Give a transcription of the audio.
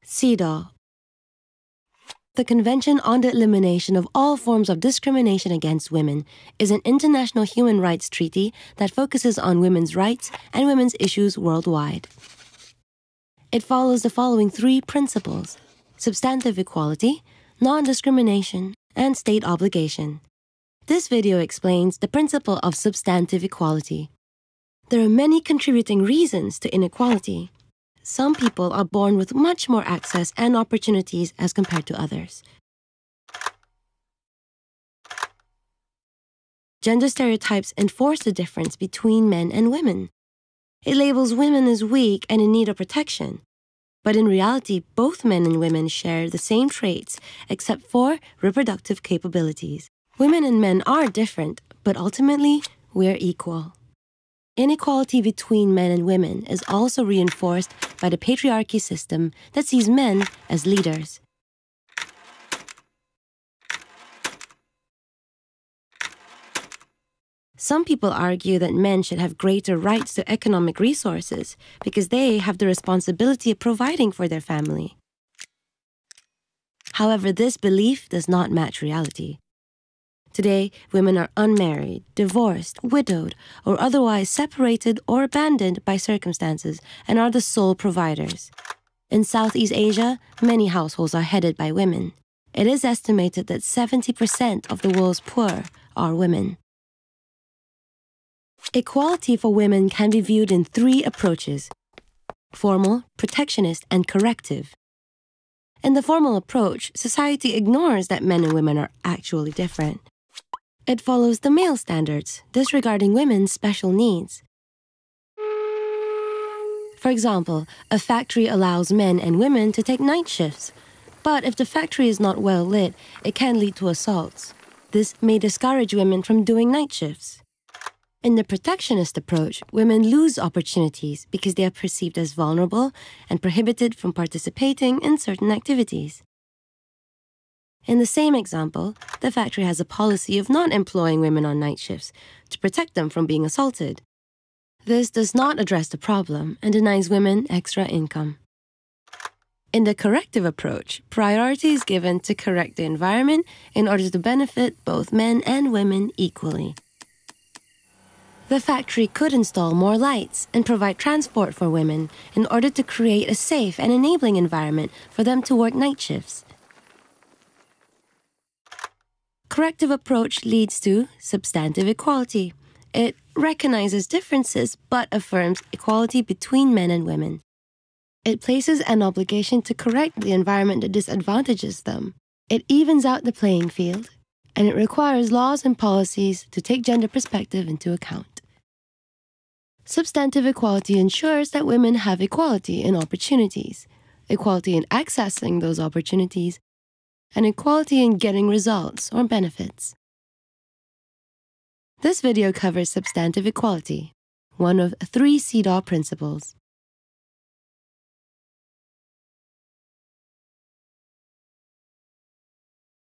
CEDAW. The Convention on the Elimination of All Forms of Discrimination Against Women is an international human rights treaty that focuses on women's rights and women's issues worldwide. It follows the following three principles: substantive equality, non-discrimination, and state obligation. This video explains the principle of substantive equality. There are many contributing reasons to inequality. Some people are born with much more access and opportunities as compared to others. Gender stereotypes enforce the difference between men and women. It labels women as weak and in need of protection. But in reality, both men and women share the same traits except for reproductive capabilities. Women and men are different, but ultimately, we're equal. Inequality between men and women is also reinforced by the patriarchy system that sees men as leaders. Some people argue that men should have greater rights to economic resources because they have the responsibility of providing for their family. However, this belief does not match reality. Today, women are unmarried, divorced, widowed, or otherwise separated or abandoned by circumstances and are the sole providers. In Southeast Asia, many households are headed by women. It is estimated that 70% of the world's poor are women. Equality for women can be viewed in three approaches: formal, protectionist, and corrective. In the formal approach, society ignores that men and women are actually different. It follows the male standards, disregarding women's special needs. For example, a factory allows men and women to take night shifts, but if the factory is not well lit, it can lead to assaults. This may discourage women from doing night shifts. In the protectionist approach, women lose opportunities because they are perceived as vulnerable and prohibited from participating in certain activities. In the same example, the factory has a policy of not employing women on night shifts to protect them from being assaulted. This does not address the problem and denies women extra income. In the corrective approach, priority is given to correct the environment in order to benefit both men and women equally. The factory could install more lights and provide transport for women in order to create a safe and enabling environment for them to work night shifts. Corrective approach leads to substantive equality. It recognizes differences but affirms equality between men and women. It places an obligation to correct the environment that disadvantages them. It evens out the playing field, and it requires laws and policies to take gender perspective into account. Substantive equality ensures that women have equality in opportunities, equality in accessing those opportunities, and equality in getting results or benefits. This video covers substantive equality, one of three CEDAW principles.